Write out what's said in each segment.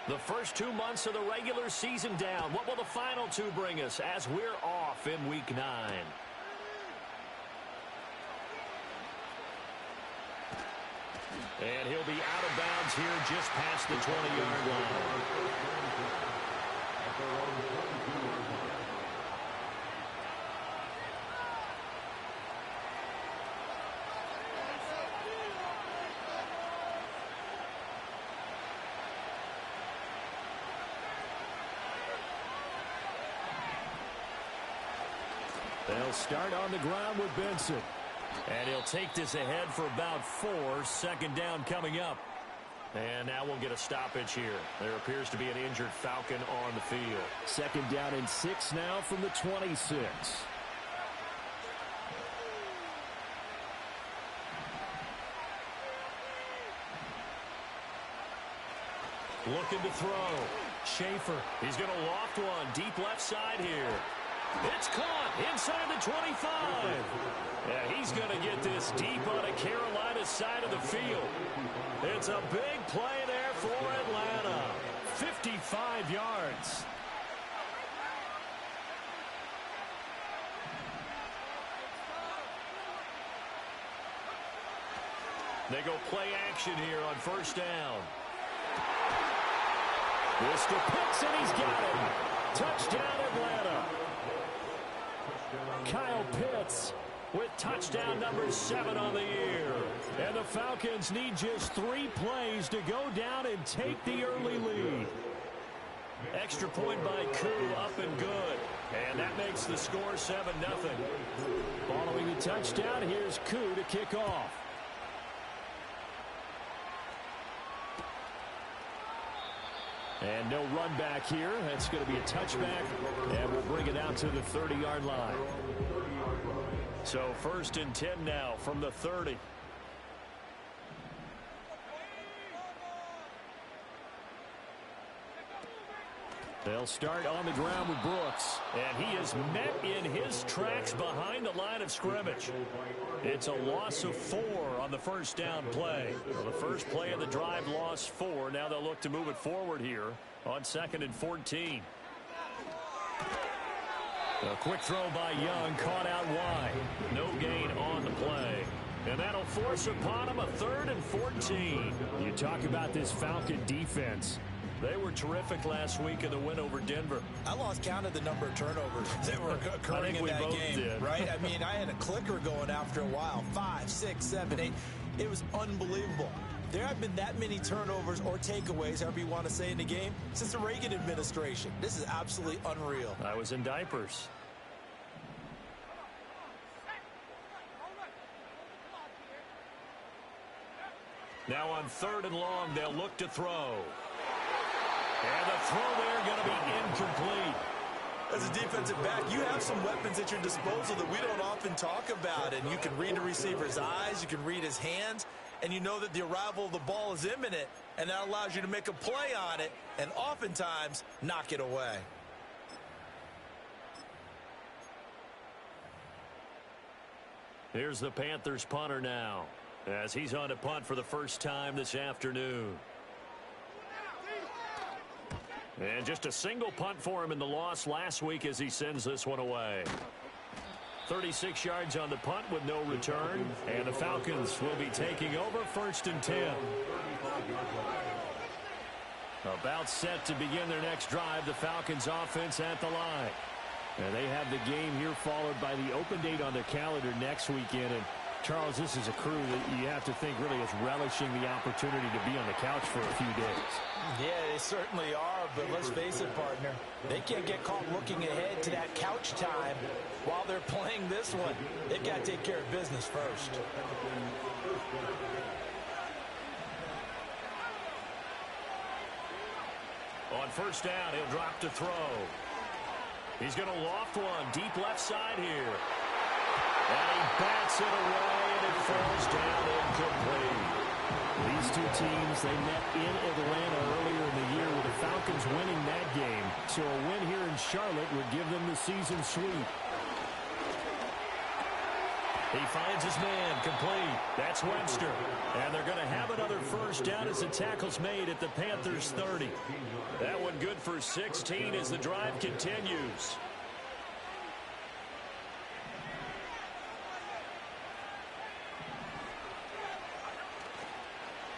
The first 2 months of the regular season down. What will the final two bring us as we're off in Week 9? And he'll be out of bounds here just past the 20-yard line. They'll start on the ground with Benson. And he'll take this ahead for about 4. Second down coming up. And now we'll get a stoppage here. There appears to be an injured Falcon on the field. Second down and 6 now from the 26. Looking to throw. Schaefer. He's going to loft one. Deep left side here. It's caught inside the 25. Yeah, he's going to get this deep on a Carolina side of the field. It's a big play there for Atlanta. 55 yards. They go play action here on first down. Mr. Pitts, and he's got it. Touchdown, Atlanta. Kyle Pitts with touchdown number 7 on the year. And the Falcons need just 3 plays to go down and take the early lead. Extra point by Koo, up and good. And that makes the score 7-0. Following the touchdown, here's Koo to kick off. And no run back here. That's going to be a touchback. And we'll bring it out to the 30-yard line. So 1st and 10 now from the 30. They'll start on the ground with Brooks. And he is met in his tracks behind the line of scrimmage. It's a loss of 4 on the first down play. Well, the first play of the drive lost 4. Now they'll look to move it forward here on 2nd and 14. A quick throw by Young, caught out wide. No gain on the play. And that'll force upon him a 3rd and 14. You talk about this Falcon defense. They were terrific last week in the win over Denver. I lost count of the number of turnovers that were occurring in that game, right? I mean, I had a clicker going after a while. 5, 6, 7, 8. It was unbelievable. There have been that many turnovers or takeaways, however you want to say, in the game since the Reagan administration. This is absolutely unreal. I was in diapers. Now on 3rd and long, they'll look to throw. And the throw there going to be incomplete. As a defensive back, you have some weapons at your disposal that we don't often talk about. And you can read the receiver's eyes, you can read his hands, and you know that the arrival of the ball is imminent, and that allows you to make a play on it and oftentimes knock it away. Here's the Panthers punter now, as he's on to punt for the first time this afternoon. And just a single punt for him in the loss last week as he sends this one away. 36 yards on the punt with no return. And the Falcons will be taking over 1st and 10. About set to begin their next drive, the Falcons offense at the line. And they have the game here followed by the open date on their calendar next weekend. And Charles, this is a crew that you have to think really is relishing the opportunity to be on the couch for a few days. Yeah, they certainly are, but let's face it, partner. They can't get caught looking ahead to that couch time while they're playing this one. They've got to take care of business first. On first down, he'll drop to throw. He's going to loft one deep left side here. And he bats it away, and it falls down incomplete. These two teams, they met in Atlanta earlier in the year with the Falcons winning that game. So a win here in Charlotte would give them the season sweep. He finds his man, complete. That's Webster. And they're going to have another first down as the tackle's made at the Panthers' 30. That one good for 16 as the drive continues.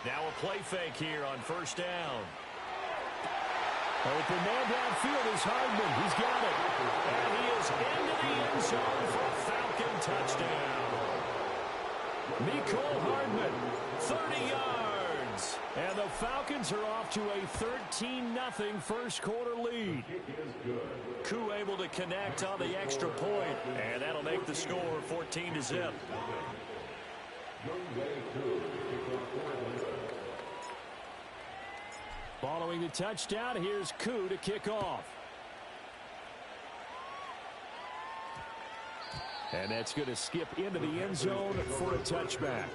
Now a play fake here on first down. Open man downfield is Hardman. He's got it. And he is into the end zone for a Falcon touchdown. Mecole Hardman, 30 yards. And the Falcons are off to a 13-0 first quarter lead. Koo able to connect on the extra point, and that'll make the score 14-0. Following the touchdown, here's Koo to kick off. And that's going to skip into the end zone for a touchback.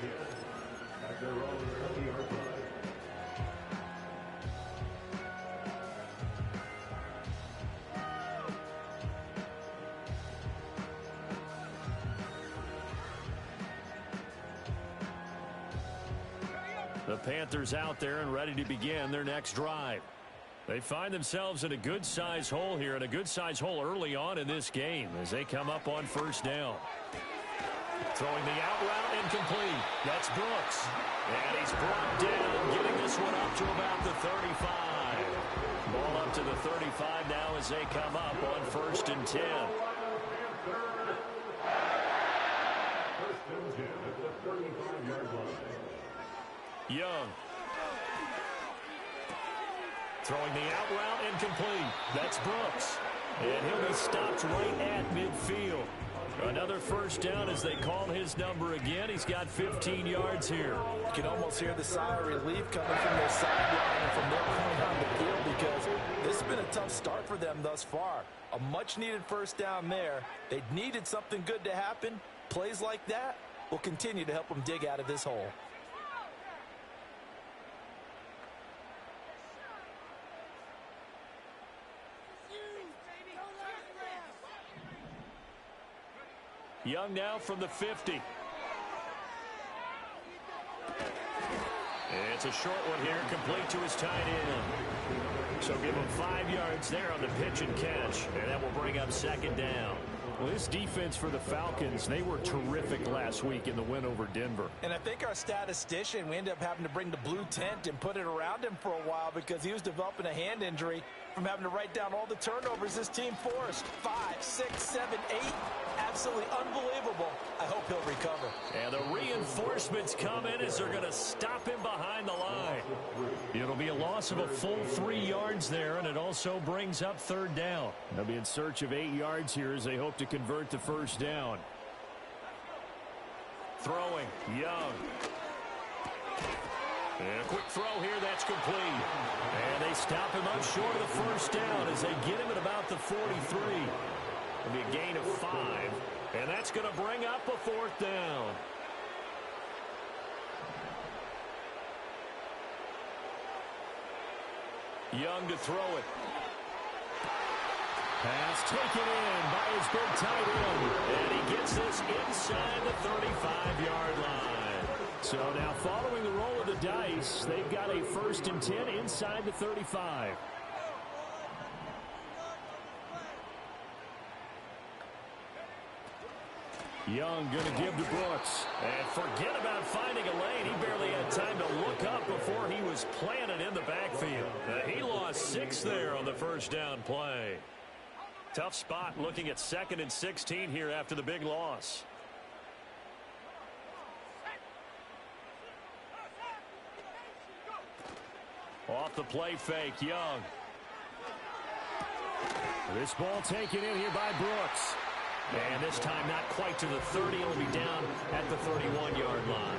The Panthers out there and ready to begin their next drive. They find themselves in a good-sized hole here, and a good-sized hole early on in this game as they come up on first down. Throwing the out route incomplete. That's Brooks. And he's brought down, getting this one up to about the 35. Ball up to the 35 now as they come up on first and 10. Young. Throwing the out route incomplete. That's Brooks. And he'll be stopped right at midfield. Another first down as they call his number again. He's got 15 yards here. You can almost hear the sigh of relief coming from their sideline and from their point on the field, because this has been a tough start for them thus far. A much-needed first down there. They needed something good to happen. Plays like that will continue to help them dig out of this hole. Young now from the 50. It's a short one here, complete to his tight end. So give him 5 yards there on the pitch and catch, and that will bring up second down. Well, this defense for the Falcons, they were terrific last week in the win over Denver. And I think our statistician, we ended up having to bring the blue tent and put it around him for a while because he was developing a hand injury from having to write down all the turnovers this team forced. 5, 6, 7, 8. Absolutely unbelievable. I hope he'll recover. And the reinforcements come in as they're going to stop him behind the line. It'll be a loss of a full 3 yards there, and it also brings up third down. They'll be in search of 8 yards here as they hope to convert the first down. Throwing, Young. And a quick throw here, that's complete. And they stop him up short of the first down as they get him at about the 43. It'll be a gain of 5. And that's going to bring up a fourth down. Young to throw it. Pass taken in by his big tight end. And he gets this inside the 35-yard line. So now following the roll of the dice, they've got a first and 10 inside the 35. Young going to give to Brooks. And forget about finding a lane. He barely had time to look up before he was planted in the backfield. He lost 6 there on the first down play. Tough spot looking at 2nd and 16 here after the big loss. Off the play fake, Young. This ball taken in here by Brooks. And this time not quite to the 30. It'll be down at the 31-yard line.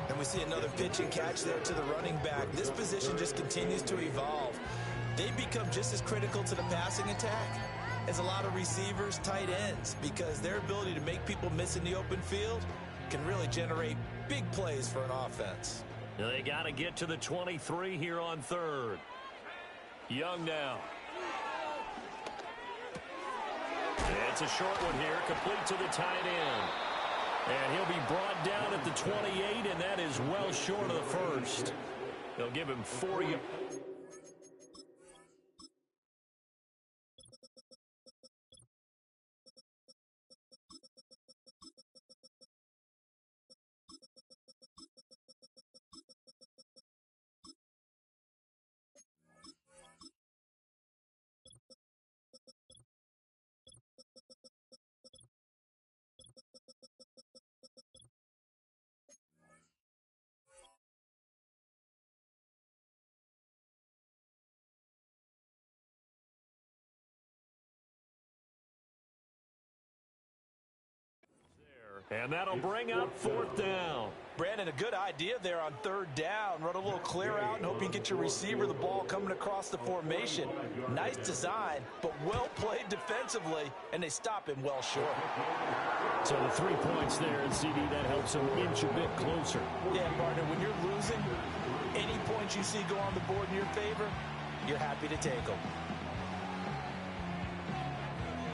And we see another pitch and catch there to the running back. This position just continues to evolve. They become just as critical to the passing attack as a lot of receivers, tight ends, because their ability to make people miss in the open field can really generate big plays for an offense. They got to get to the 23 here on third. Young now. It's a short one here, complete to the tight end. And he'll be brought down at the 28, and that is well short of the first. They'll give him 4 yards. And that'll bring up 4th down. Brandon, a good idea there on 3rd down. Run a little clear out and hope you get your receiver the ball coming across the formation. Nice design, but well played defensively, and they stop him well short. So the 3 points there, and CD, that helps him inch a bit closer. Yeah, partner, when you're losing, any points you see go on the board in your favor, you're happy to take them.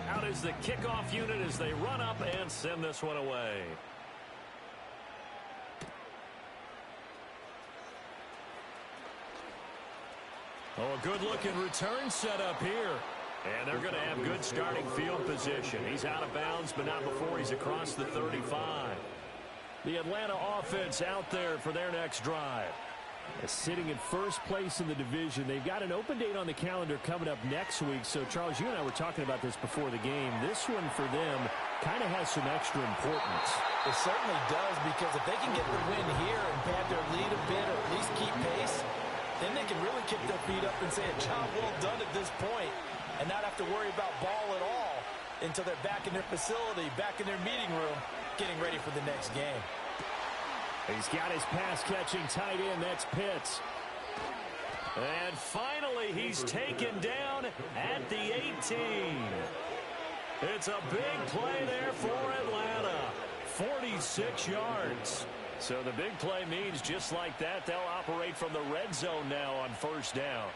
Out is the kickoff unit as they run up and send this one away. Oh, a good-looking return set up here. And they're going to have good starting field position. He's out of bounds, but not before he's across the 35. The Atlanta offense out there for their next drive. Sitting in first place in the division. They've got an open date on the calendar coming up next week. So, Charles, you and I were talking about this before the game. This one for them kind of has some extra importance. It certainly does, because if they can get the win here and pad their lead a bit or at least keep pace, then they can really kick their feet up and say a job well done at this point and not have to worry about ball at all until they're back in their facility, back in their meeting room, getting ready for the next game. He's got his pass-catching tight end. That's Pitts. And finally, he's taken down at the 18. It's a big play there for Atlanta. 46 yards. So the big play means just like that, they'll operate from the red zone now on 1st down.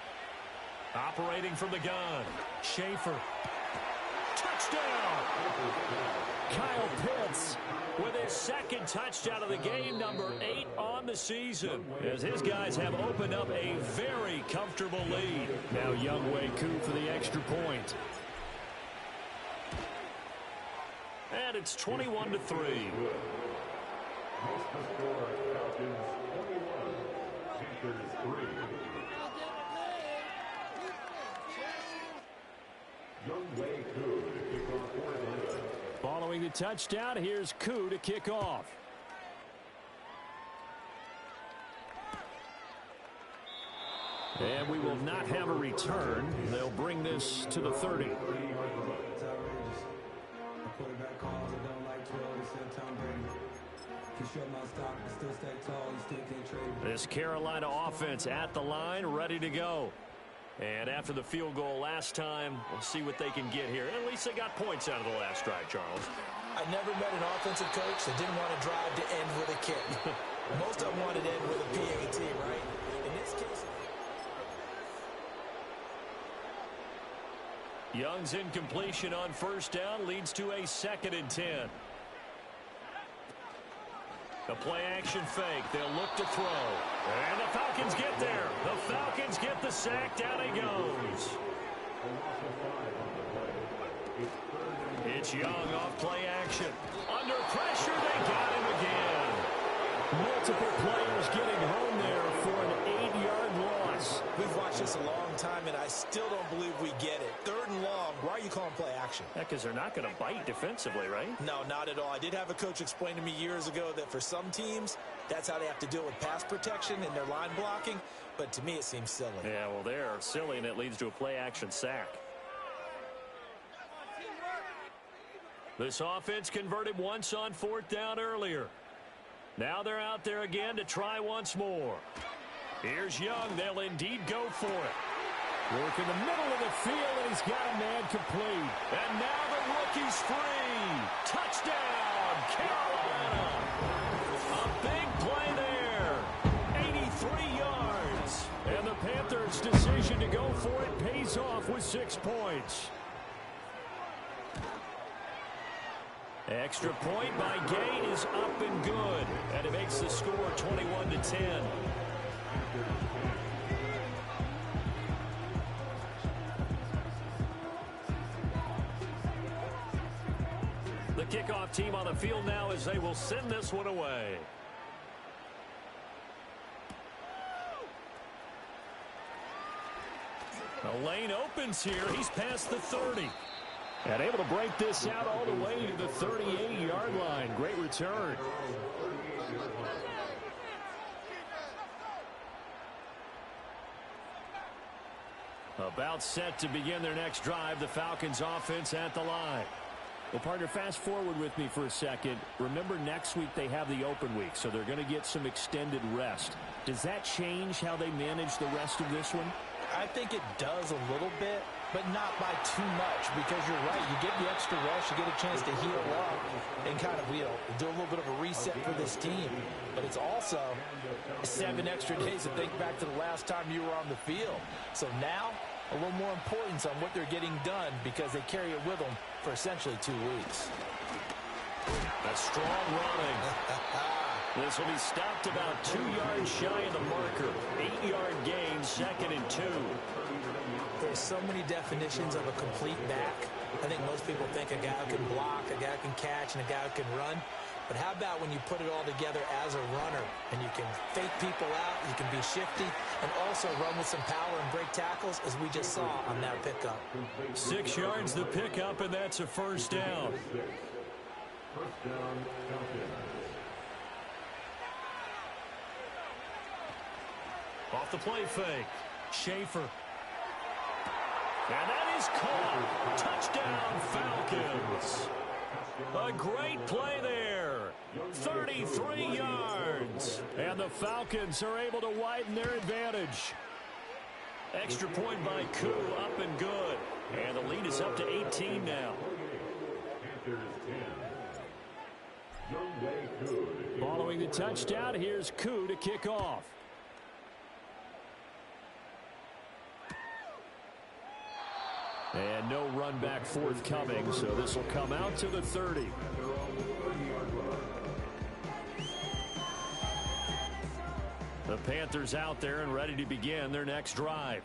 Operating from the gun. Schaefer. Touchdown! Kyle Pitts with his 2nd touchdown of the game, number 8 on the season, as his guys have opened up a very comfortable lead. Now Younghoe Koo for the extra point. And it's 21-3. Following the touchdown, here's Koo to kick off. And we will not have a return. They'll bring this to the 30. This Carolina offense at the line, ready to go. And after the field goal last time, we'll see what they can get here. At least they got points out of the last drive, Charles. I never met an offensive coach that didn't want to drive to end with a kick. Most of them wanted to end with a PAT, right? In this case... Young's incompletion on 1st down leads to a 2nd and 10. The play-action fake. They'll look to throw. And the Falcons get there. The Falcons get the sack. Down he goes. It's Young off play action. Under pressure, they got him again. Multiple players getting home there for an 8-yard loss. We've watched this a long time, and I still don't believe we get it. 3rd and long. Why are you calling play action? Yeah, because they're not going to bite defensively, right? No, not at all. I did have a coach explain to me years ago that for some teams, that's how they have to deal with pass protection and their line blocking. But to me, it seems silly. Yeah, well, they're silly, and it leads to a play-action sack. This offense converted once on 4th down earlier. Now they're out there again to try once more. Here's Young. They'll indeed go for it. Work in the middle of the field, and he's got a man complete. And now the rookie's free. Touchdown, Carolina. A big play there. 83 yards. And the Panthers' decision to go for it pays off with 6 points. Extra point by Gay is up and good. And it makes the score 21-10. The kickoff team on the field now as they will send this one away. The lane opens here. He's past the 30. And able to break this out all the way to the 38-yard line. Great return. About set to begin their next drive. The Falcons offense at the line. Well, partner, fast forward with me for a second. Remember, next week they have the open week, so they're going to get some extended rest. Does that change how they manage the rest of this one? I think it does a little bit, but not by too much, because you're right. You get the extra rest, you get a chance to heal up and kind of, do a little bit of a reset for this team. But it's also 7 extra days to think back to the last time you were on the field. So now, a little more importance on what they're getting done because they carry it with them for essentially 2 weeks. That's strong running. This will be stopped about 2 yards shy of the marker. 8-yard gain, 2nd and 2. There's so many definitions of a complete back. I think most people think a guy who can block, a guy who can catch, and a guy who can run. But how about when you put it all together as a runner and you can fake people out, you can be shifty, and also run with some power and break tackles, as we just saw on that pickup. 6 yards the pickup, and that's a first down. Off the play fake. Schaefer. And that is caught. Touchdown, Falcons. A great play there. 33 yards. And the Falcons are able to widen their advantage. Extra point by Koo, up and good. And the lead is up to 18 now. Following the touchdown, here's Koo to kick off. And no run back forthcoming, so this will come out to the 30. The Panthers out there and ready to begin their next drive.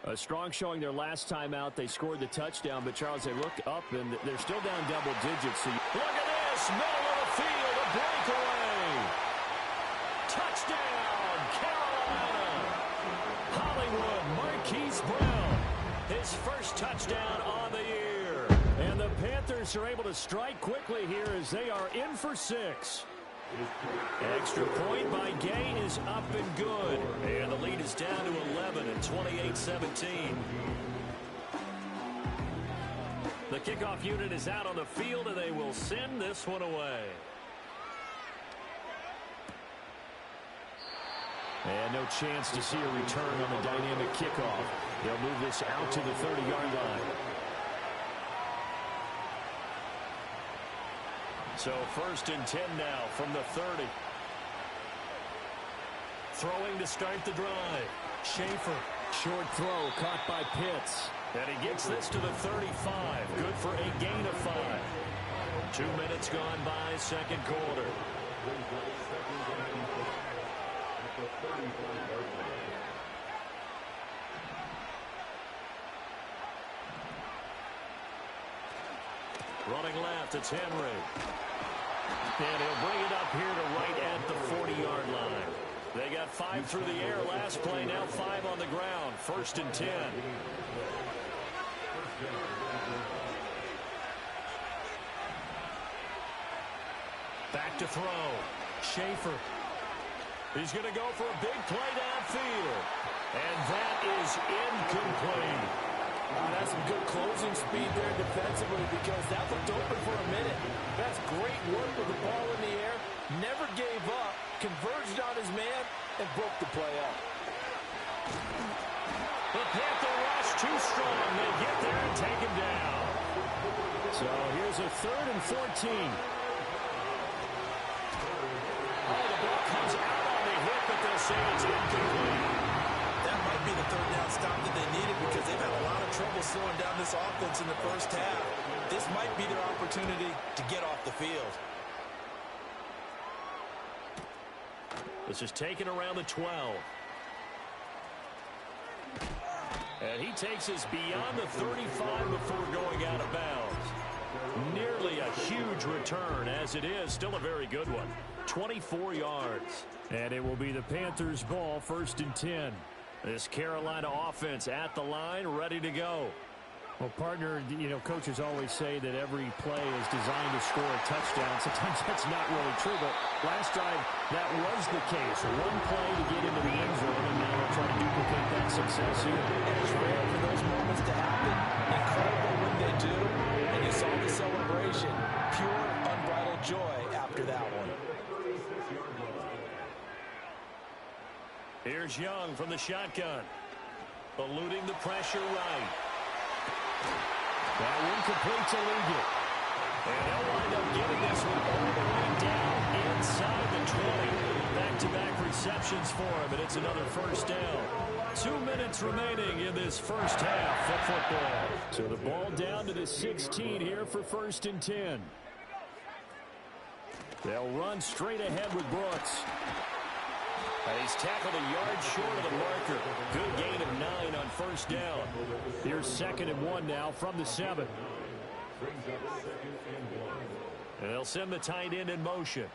A strong showing their last time out. They scored the touchdown, but Charles, they look up and they're still down double digits. So look at this, middle of the field, a breakaway. Touchdown, Carolina. Hollywood, Marquise Brown. His first touchdown on the year. And the Panthers are able to strike quickly here as they are in for 6. Extra point by Gay is up and good. And the lead is down to 11 at 28-17. The kickoff unit is out on the field, and they will send this one away. And no chance to see a return on the dynamic kickoff. They'll move this out to the 30-yard line. So 1st and 10 now from the 30. Throwing to start the drive. Schaefer. Short throw caught by Pitts. And he gets this to the 35. Good for a gain of 5. 2 minutes gone by, second quarter. Running left, it's Henry. And he'll bring it up here to right at the 40-yard line. They got 5 through the air last play, now 5 on the ground. 1st and 10. Back to throw. Schaefer. He's going to go for a big play downfield. And that is incomplete. That's some good closing speed there defensively, because that looked open for a minute. That's great work with the ball in the air. Never gave up, converged on his man, and broke the play up. The Panther rush too strong. They get there and take him down. So here's a 3rd and 14. Oh, the ball comes out on the hit, but they'll say it's incomplete. That might be the 3rd down stop that they needed, because they've had a lot of trouble slowing down this offense in the first half. This might be their opportunity to get off the field. This is taken around the 12. And he takes us beyond the 35 before going out of bounds. Nearly a huge return, as it is still a very good one. 24 yards. And it will be the Panthers' ball, 1st and 10. This Carolina offense at the line, ready to go. Well, partner, coaches always say that every play is designed to score a touchdown. Sometimes that's not really true, but last drive, that was the case. One play to get into the end zone, and now they'll try to duplicate that success here. And it's rare for those moments to happen. Incredible when they do, and you saw the celebration. Pure, unbridled joy after that one. Here's Young from the shotgun. Eluding the pressure right. That one complete to Liggett. And they'll wind up getting this one all the way down inside the 20. Back-to-back receptions for him, and it's another first down. 2 minutes remaining in this first half of football. So the ball down to the 16 here for 1st and 10. They'll run straight ahead with Brooks. And he's tackled a yard short of the marker. Good gain of 9 on first down. Here's 2nd and 1 now from the 7. And they'll send the tight end in motion.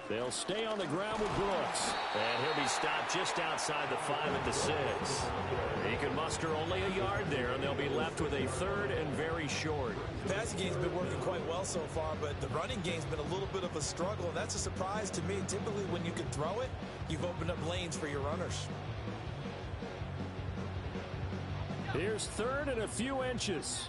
They'll stay on the ground with Brooks. And he'll be stopped just outside the 5 at the 6. He can muster only a yard there, and they'll be left with a 3rd and very short. The passing game's been working quite well so far, but the running game's been a little bit of a struggle, and that's a surprise to me. Typically, when you can throw it, you've opened up lanes for your runners. Here's 3rd and a few inches.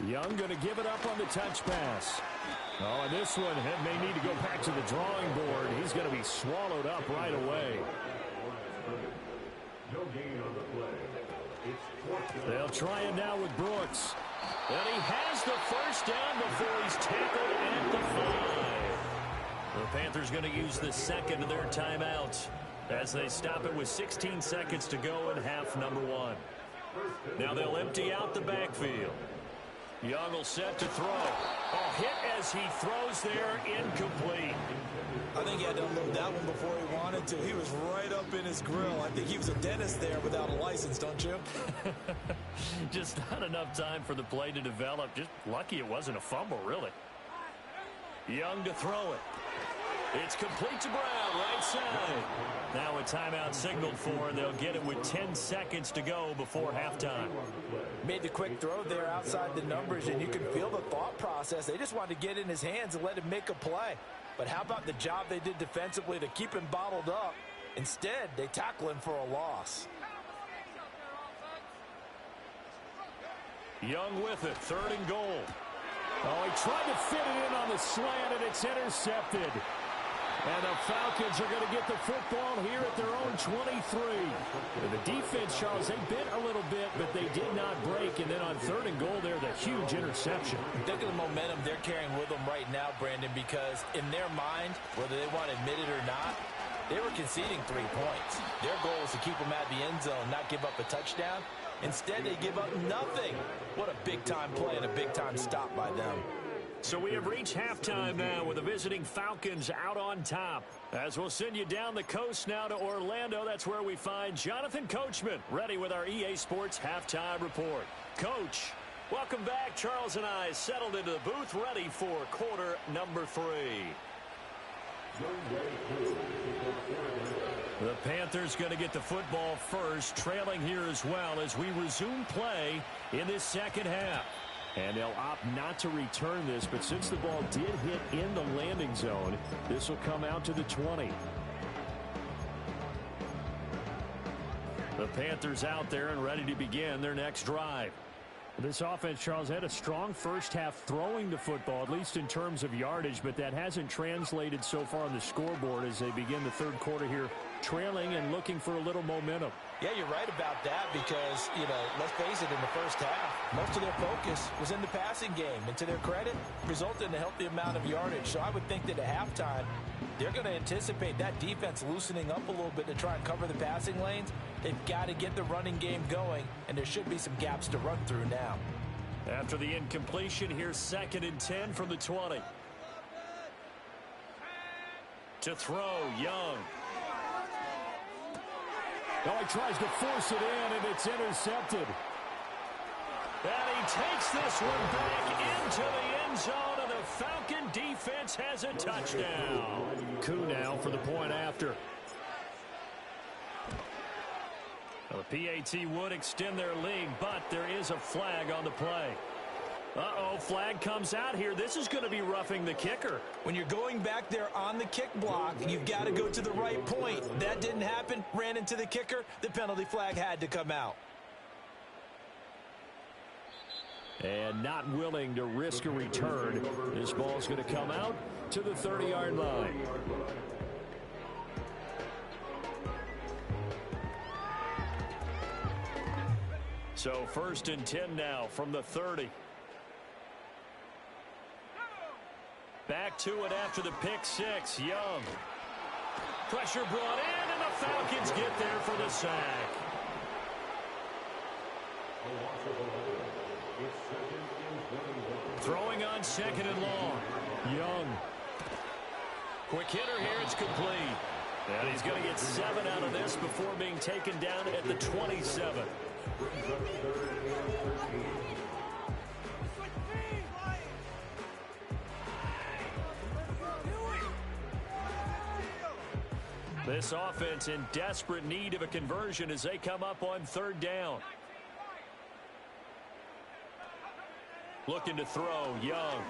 Young going to give it up on the touch pass. Oh, and this one may need to go back to the drawing board. He's going to be swallowed up right away. They'll try it now with Brooks. And he has the first down before he's tackled at the 5. The Panthers going to use the 2nd of their timeouts as they stop it with 16 seconds to go in half number 1. Now they'll empty out the backfield. Young will set to throw. A hit as he throws there, incomplete. I think he had to unload that one before he wanted to. He was right up in his grill. I think he was a dentist there without a license, don't you? Just not enough time for the play to develop. Just lucky it wasn't a fumble, really. Young to throw it. It's complete to Brown, right side. Now a timeout signaled for, and they'll get it with 10 seconds to go before halftime. Made the quick throw there outside the numbers, and you can feel the thought process. They just wanted to get in his hands and let him make a play. But how about the job they did defensively to keep him bottled up? Instead, they tackle him for a loss. Young with it, 3rd and goal. Oh, he tried to fit it in on the slant, and it's intercepted. And the Falcons are going to get the football here at their own 23. And the defense, Charles, they bit a little bit, but they did not break. And then on 3rd and goal there, the huge interception. Think of the momentum they're carrying with them right now, Brandon, because in their mind, whether they want to admit it or not, they were conceding 3 points. Their goal was to keep them at the end zone, not give up a touchdown. Instead, they give up nothing. What a big-time play and a big-time stop by them. So we have reached halftime now with the visiting Falcons out on top. As we'll send you down the coast now to Orlando, that's where we find Jonathan Coachman ready with our EA Sports halftime report. Coach, welcome back. Charles and I settled into the booth ready for quarter number 3. The Panthers going to get the football first, trailing here as well as we resume play in this second half. And they'll opt not to return this, but since the ball did hit in the landing zone, this will come out to the 20. The Panthers out there and ready to begin their next drive. This offense, Charles, had a strong first half throwing the football, at least in terms of yardage, but that hasn't translated so far on the scoreboard as they begin the 3rd quarter here, trailing and looking for a little momentum. Yeah, you're right about that because, let's face it, in the first half, most of their focus was in the passing game. And to their credit, resulted in a healthy amount of yardage. So I would think that at halftime, They're going to anticipate that defense loosening up a little bit to try and cover the passing lanes. They've got to get the running game going, and there should be some gaps to run through now. After the incompletion, here's 2nd and 10 from the 20. To throw, Young. Now he tries to force it in, and it's intercepted. And he takes this one back into the end zone, and the Falcon defense has a touchdown. Coup now for the point after. Well, the PAT would extend their lead, but there is a flag on the play. Uh-oh, flag comes out here. This is going to be roughing the kicker. When you're going back there on the kick block, you've got to go to the right point. That didn't happen. Ran into the kicker. The penalty flag had to come out. And not willing to risk a return. This ball's going to come out to the 30-yard line. So 1st and 10 now from the 30. Back to it after the pick six. Young. Pressure brought in, and the Falcons get there for the sack. Throwing on 2nd and long. Young. Quick hitter here. It's complete. And he's going to get 7 out of this before being taken down at the 27. This offense in desperate need of a conversion as they come up on 3rd down. Looking to throw, Young.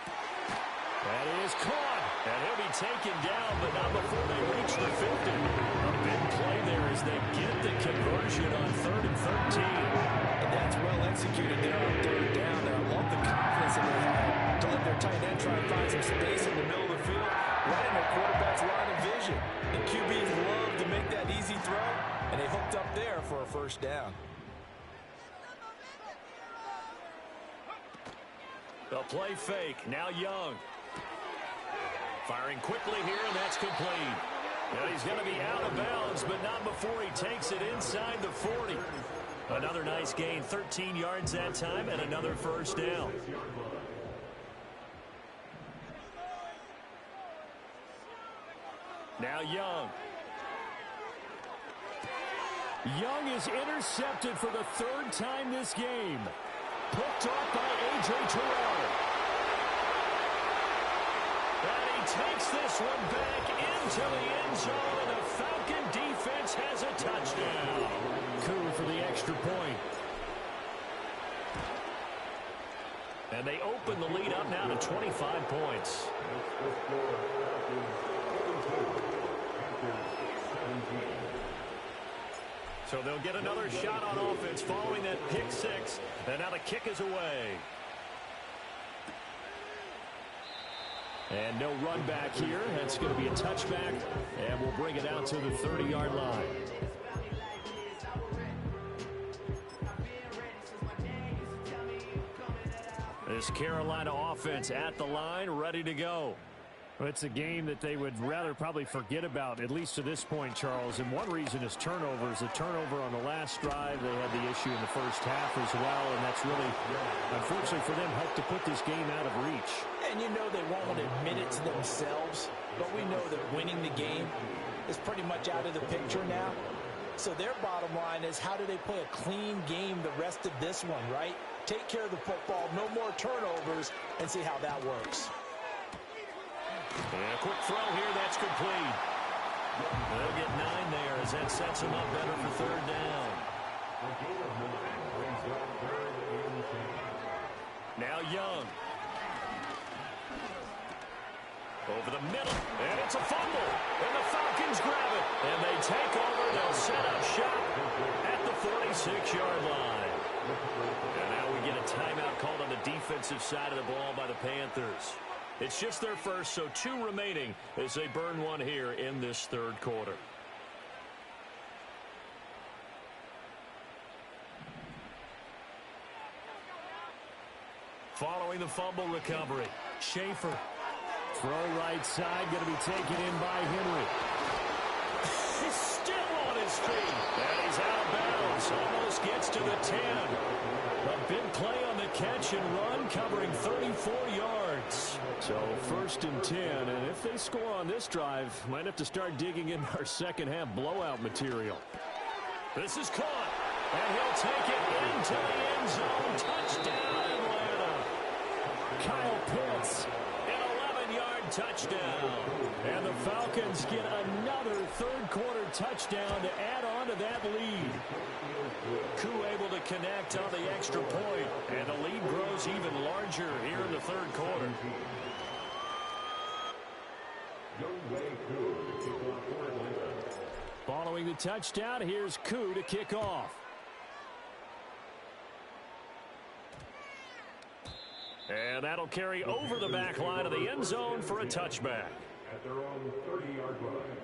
That is caught. And he'll be taken down, but not before they reach the 50. A big play there as they get the conversion on 3rd and 13. And that's well executed there on 3rd down. And I love the confidence that they had to let their tight end try and find some space in the middle of the field, right in their quarterback's line of vision. The QBs love to make that easy throw, and they hooked up there for a 1st down. The play fake. Now Young. Firing quickly here, and that's complete. And he's going to be out of bounds, but not before he takes it inside the 40. Another nice gain, 13 yards that time, and another 1st down. Now Young. Young is intercepted for the 3rd time this game. Picked off by A.J. Terrell. And he takes this one back into the end zone, and the Falcon defense has a touchdown. Coup for the extra point. And they open the lead up now to 25 points. So they'll get another shot on offense following that pick six. And now the kick is away. And no run back here. That's going to be a touchback. And we'll bring it out to the 30-yard line. This Carolina offense at the line, ready to go. Well, it's a game that they would rather probably forget about, at least to this point, Charles. And one reason is turnovers. The turnover on the last drive, they had the issue in the first half as well. And that's really, unfortunately for them, helped to put this game out of reach. And you know they won't admit it to themselves, but we know that winning the game is pretty much out of the picture now. So their bottom line is, how do they play a clean game the rest of this one, right? Take care of the football, no more turnovers, and see how that works. And a quick throw here, that's complete. They'll get 9 there as that sets them up better for 3rd down. Now Young. Over the middle, and it's a fumble. And the Falcons grab it. And they take over. They'll set up shop at the 46-yard line. And now we get a timeout called on the defensive side of the ball by the Panthers. It's just their first, so 2 remaining as they burn one here in this 3rd quarter. Following the fumble recovery, Schaefer Throw right side, going to be taken in by Henry. He's still on his feet. And he's out of bounds. Almost gets to the 10. A big play on the catch and run, covering 34 yards. So 1st and 10, and if they score on this drive, might have to start digging in our second half blowout material. This is caught, and he'll take it into the end zone. Touchdown, Atlanta. Kyle Pitts. An 11-yard touchdown. And the Falcons get another third-quarter touchdown to add on to that lead. Koo able to connect on the extra point, and the lead grows even larger here in the third quarter. Following the touchdown, here's Koo to kick off. And that'll carry over the back line of the end zone for a touchback. At their own 30-yard line.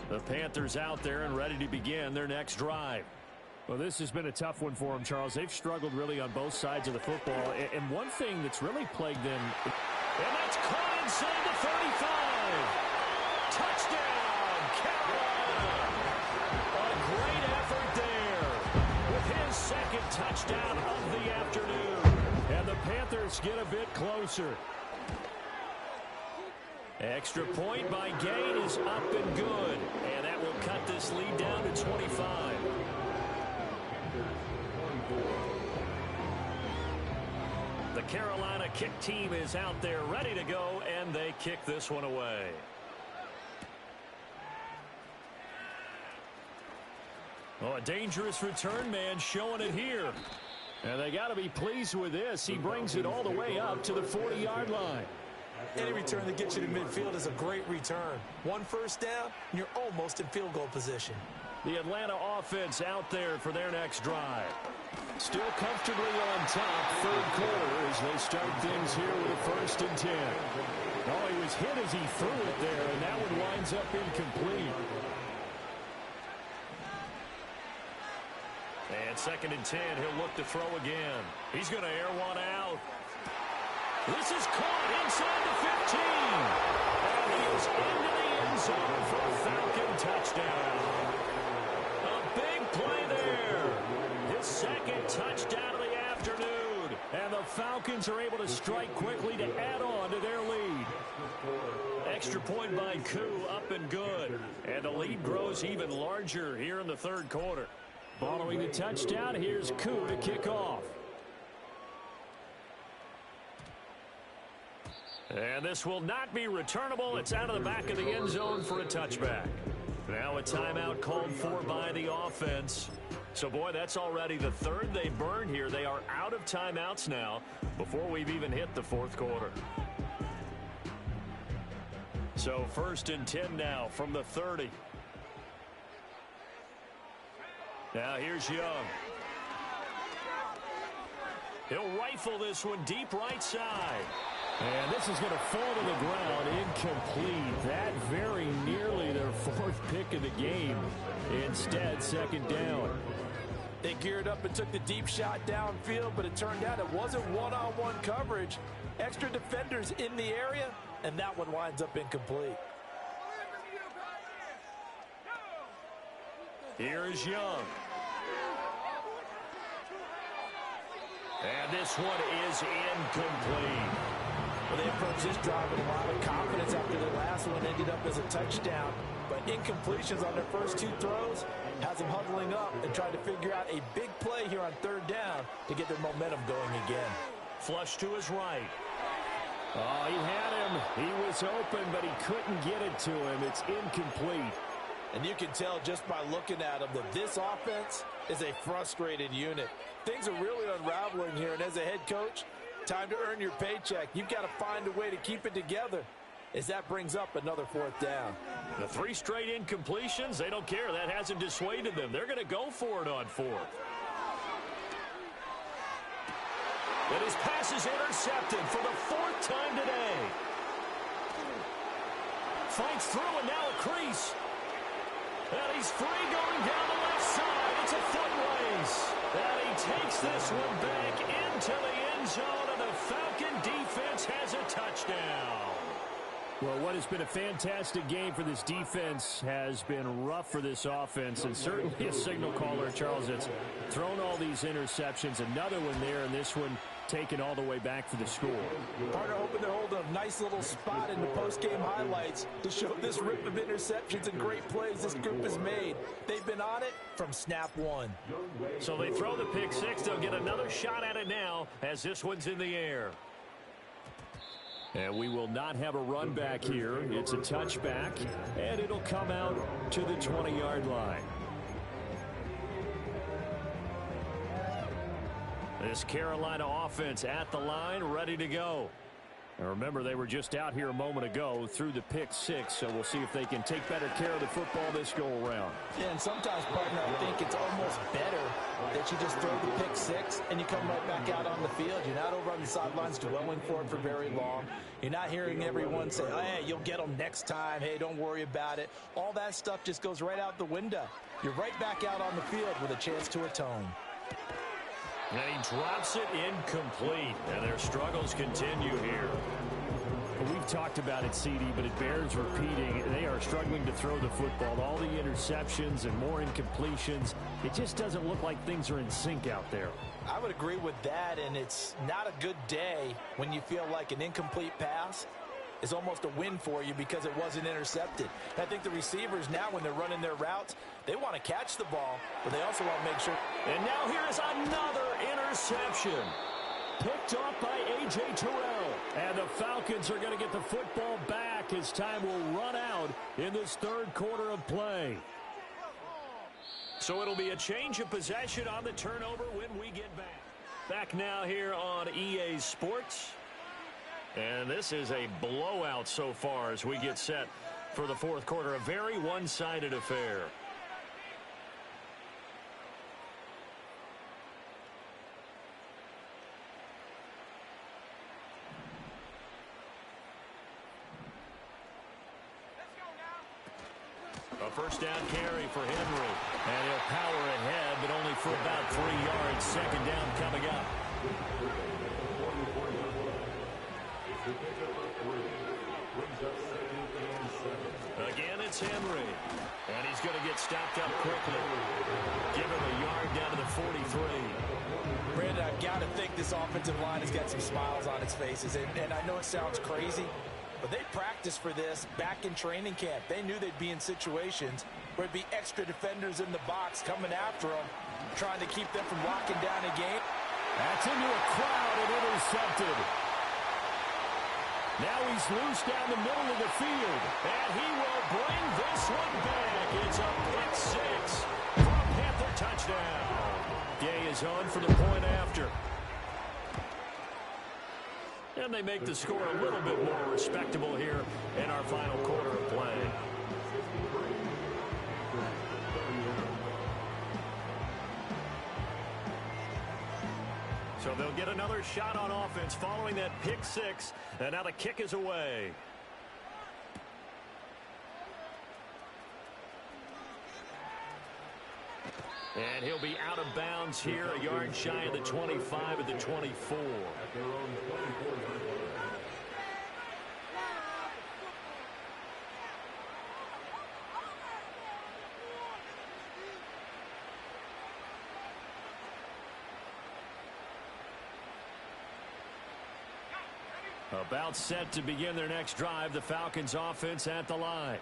The Panthers out there and ready to begin their next drive. Well, this has been a tough one for them, Charles. They've struggled really on both sides of the football. And one thing that's really plagued them... And that's caught inside the 35. Touchdown, Carolina. A great effort there with his second touchdown of the afternoon. And the Panthers get a bit closer. Extra point by Gain is up and good. And that will cut this lead down to 25. The Carolina kick team is out there ready to go, and they kick this one away. Oh, a dangerous return man showing it here. And they got to be pleased with this. He brings it all the way up to the 40-yard line. Any return that gets you to midfield is a great return. One first down, and you're almost in field goal position. The Atlanta offense out there for their next drive. Still comfortably on top, third quarter, as they start things here with a 1st and 10. Oh, he was hit as he threw it there, and that one winds up incomplete. And 2nd and 10, he'll look to throw again. He's going to air one out. This is caught inside the 15. And he is into the end zone for a Falcon touchdown. A big play there. His second touchdown of the afternoon. And the Falcons are able to strike quickly to add on to their lead. Extra point by Koo, up and good. And the lead grows even larger here in the third quarter. Following the touchdown, here's Koo to kick off. And this will not be returnable. It's out of the back of the end zone for a touchback. Now a timeout called for by the offense. So, boy, that's already the third they burned here. They are out of timeouts now before we've even hit the fourth quarter. So 1st and 10 now from the 30. Now here's Young. He'll rifle this one deep right side. And this is going to fall to the ground incomplete. That very nearly their 4th pick of the game. Instead, 2nd down. They geared up and took the deep shot downfield, but it turned out it wasn't one-on-one coverage. Extra defenders in the area, and that one winds up incomplete. Here is Young. And this one is incomplete. Well, they approached this drive with a lot of confidence after the last one ended up as a touchdown. But incompletions on their first 2 throws has them huddling up and trying to figure out a big play here on 3rd down to get their momentum going again. Flush to his right. Oh, he had him. He was open, but he couldn't get it to him. It's incomplete. And you can tell just by looking at them that this offense is a frustrated unit. Things are really unraveling here, and as a head coach, time to earn your paycheck. You've got to find a way to keep it together as that brings up another 4th down. The 3 straight incompletions, they don't care. That hasn't dissuaded them. They're going to go for it on 4th. And his pass is intercepted for the 4th time today. Fights through and now a crease. And he's free going down the left side. It's a foot race. And he takes this one back into the end zone, and the Falcons defense has a touchdown. Well, what has been a fantastic game for this defense has been rough for this offense, and certainly a signal caller, Charles, that's thrown all these interceptions. Another one there, and this one taken all the way back for the score. Partner hoping they're holding a nice little spot in the post-game highlights to show this rip of interceptions and great plays this group has made. They've been on it from snap one. So they throw the pick six. They'll get another shot at it now as this one's in the air. And we will not have a run back here. It's a touchback, and it'll come out to the 20-yard line. This Carolina offense at the line, ready to go. And remember, they were just out here a moment ago through the pick six, so we'll see if they can take better care of the football this go-around. Yeah, and sometimes, partner, I think it's almost better that you just throw the pick six and you come right back out on the field. You're not over on the sidelines dwelling for it for very long. You're not hearing everyone say, hey, you'll get them next time. Hey, don't worry about it. All that stuff just goes right out the window. You're right back out on the field with a chance to atone. And he drops it incomplete, and their struggles continue here. We've talked about it, CD, but it bears repeating. They are struggling to throw the football. All the interceptions and more incompletions. It just doesn't look like things are in sync out there. I would agree with that, and it's not a good day when you feel like an incomplete pass is almost a win for you because it wasn't intercepted. And I think the receivers now, when they're running their routes, they want to catch the ball, but they also want to make sure. And now here is another interception. Picked off by A.J. Terrell. And the Falcons are going to get the football back as time will run out in this third quarter of play. So it'll be a change of possession on the turnover when we get back. Back now here on EA Sports. And this is a blowout so far as we get set for the fourth quarter. A very one-sided affair. A first down carry for Henry. And he'll power ahead, but only for about 3 yards. Second down coming up. Again, it's Henry. And he's going to get stopped up quickly. Give him a yard down to the 43. Brandon, I've got to think this offensive line has got some smiles on its faces. And I know it sounds crazy, but they practiced for this back in training camp. They knew they'd be in situations where there'd be extra defenders in the box coming after them, trying to keep them from locking down a game. That's into a crowd and intercepted. Now he's loose down the middle of the field. And he will bring this one back. It's a pick six for a Panther touchdown. Gay is on for the point after. And they make the score a little bit more respectable here in our final quarter of play. So they'll get another shot on offense following that pick six. And now the kick is away. And he'll be out of bounds here, a yard shy of the 25 at the 24. About set to begin their next drive, the Falcons offense at the line.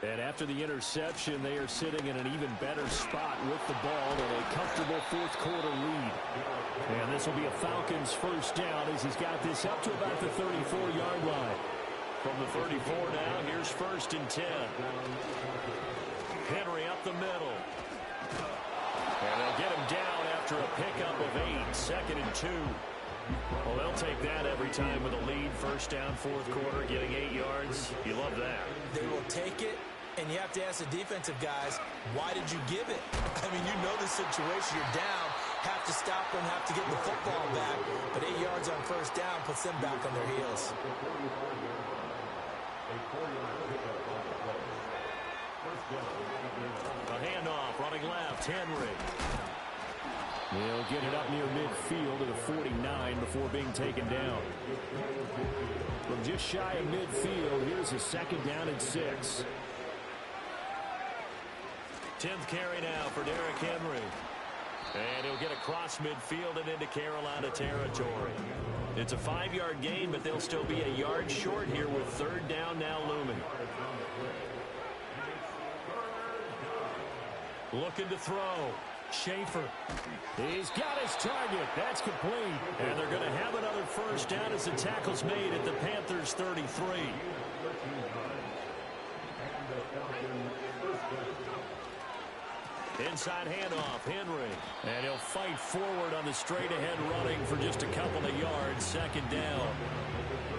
And after the interception, they are sitting in an even better spot with the ball and a comfortable fourth quarter lead. And this will be a Falcons first down as he's got this up to about the 34-yard line. From the 34 now, here's first and 10. Henry up the middle. And they'll get him down after a pickup of 8, second and 2. Well, they'll take that every time with a lead. First down, fourth quarter, getting 8 yards. You love that. They will take it, and you have to ask the defensive guys, why did you give it? I mean, you know the situation. You're down, have to stop them, have to get the football back. But 8 yards on first down puts them back on their heels. A handoff, running left, Henry. He'll get it up near midfield to the 49 before being taken down. From just shy of midfield, here's a 2nd down and 6. 10th carry now for Derrick Henry. And he'll get across midfield and into Carolina territory. It's a 5-yard gain, but they'll still be a yard short here with 3rd down now looming. Looking to throw. Schaefer. He's got his target. That's complete. And they're going to have another 1st down as the tackle's made at the Panthers' 33. Inside handoff, Henry. And he'll fight forward on the straight-ahead running for just a couple of yards. 2nd down.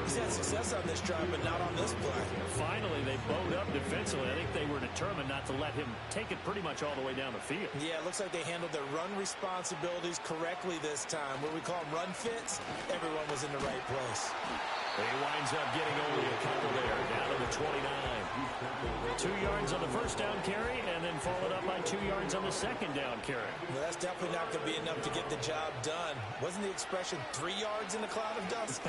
He's had success on this drive, but not on this play. Finally, they bowed up defensively. I think they were determined not to let him take it pretty much all the way down the field. Yeah, it looks like they handled their run responsibilities correctly this time. What we call them run fits, everyone was in the right place. He winds up getting only a couple there, down to the 29. 2 yards on the 1st down carry, and then followed up by 2 yards on the 2nd down carry. Well, that's definitely not going to be enough to get the job done. Wasn't the expression 3 yards in a cloud of dust?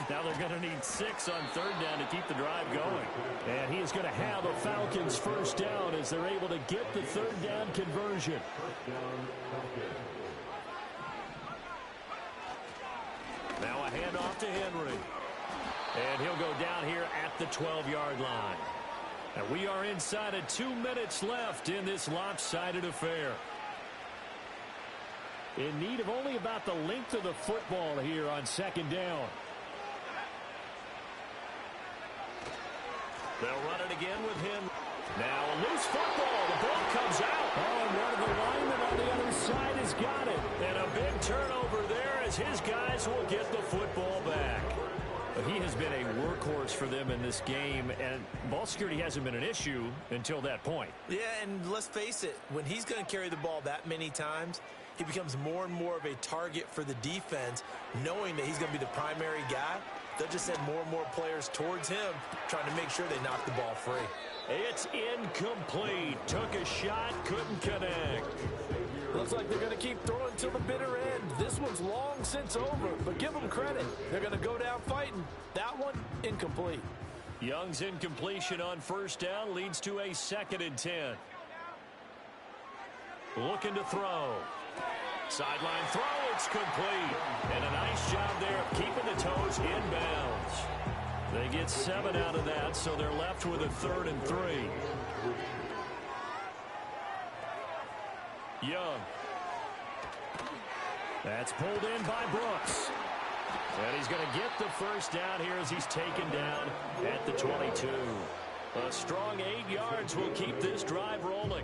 Now they're going to need 6 on 3rd down to keep the drive going. And he is going to have a Falcons 1st down as they're able to get the 3rd down conversion. Now a handoff to Henry. And he'll go down here at the 12-yard line. And we are inside of 2 minutes left in this lopsided affair. In need of only about the length of the football here on 2nd down. They'll run it again with him. Now a loose football. The ball comes out. Oh, and one of the linemen on the other side has got it. And a big turnover there as his guys will get the football back. He has been a workhorse for them in this game, and ball security hasn't been an issue until that point. Yeah, and let's face it, when he's going to carry the ball that many times, he becomes more and more of a target for the defense, knowing that he's going to be the primary guy. They'll just send more and more players towards him, trying to make sure they knock the ball free. It's incomplete. Took a shot, couldn't connect. Looks like they're going to keep throwing till the bitter end. This one's long since over, but give them credit. They're going to go down fighting. That one, incomplete. Young's incompletion on 1st down leads to a 2nd and 10. Looking to throw. Sideline throw, it's complete. And a nice job there of keeping the toes inbounds. They get 7 out of that, so they're left with a 3rd and 3. Young. That's pulled in by Brooks. And he's going to get the 1st down here as he's taken down at the 22. A strong 8 yards will keep this drive rolling.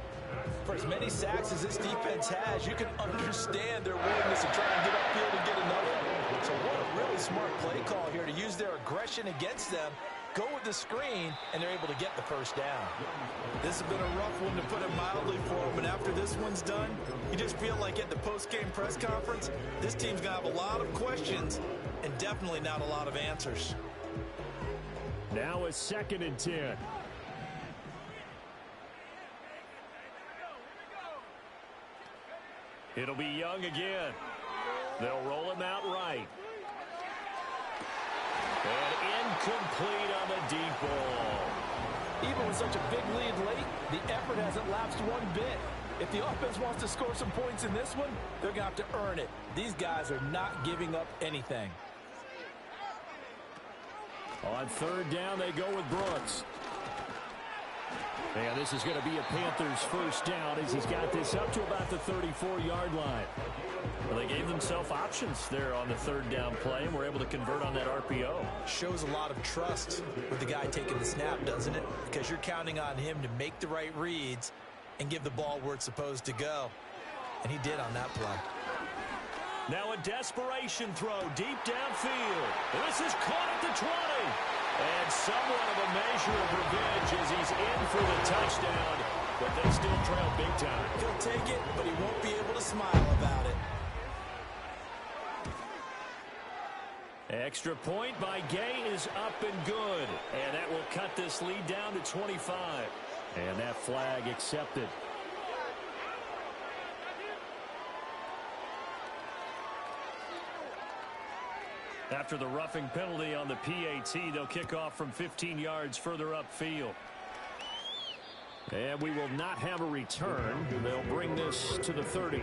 For as many sacks as this defense has, you can understand their willingness to try and get upfield and get another. So what a really smart play call here to use their aggression against them. Go with the screen, and they're able to get the 1st down. This has been a rough one, to put it mildly, for them. And after this one's done, you just feel like at the post-game press conference, this team's going to have a lot of questions and definitely not a lot of answers. Now a 2nd and 10. It'll be Young again. They'll roll him out right. And incomplete on the deep ball. Even with such a big lead late, the effort hasn't lapsed one bit. If the offense wants to score some points in this one, they're going to have to earn it. These guys are not giving up anything. On 3rd down, they go with Brooks. And this is going to be a Panthers 1st down as he's got this up to about the 34-yard line. Well, they gave themselves options there on the 3rd down play and were able to convert on that RPO. Shows a lot of trust with the guy taking the snap, doesn't it? Because you're counting on him to make the right reads and give the ball where it's supposed to go. And he did on that play. Now a desperation throw deep downfield. This is caught at the 20. And somewhat of a measure of revenge as he's in for the touchdown. But they still trail big time. He'll take it, but he won't be able to smile about it. Extra point by Gay is up and good. And that will cut this lead down to 25. And that flag accepted. After the roughing penalty on the PAT, they'll kick off from 15 yards further upfield. And we will not have a return. They'll bring this to the 30.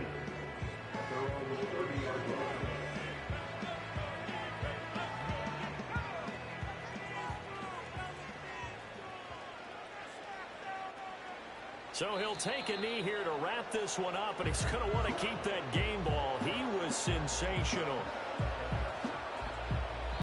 So he'll take a knee here to wrap this one up, and he's going to want to keep that game ball. He was sensational.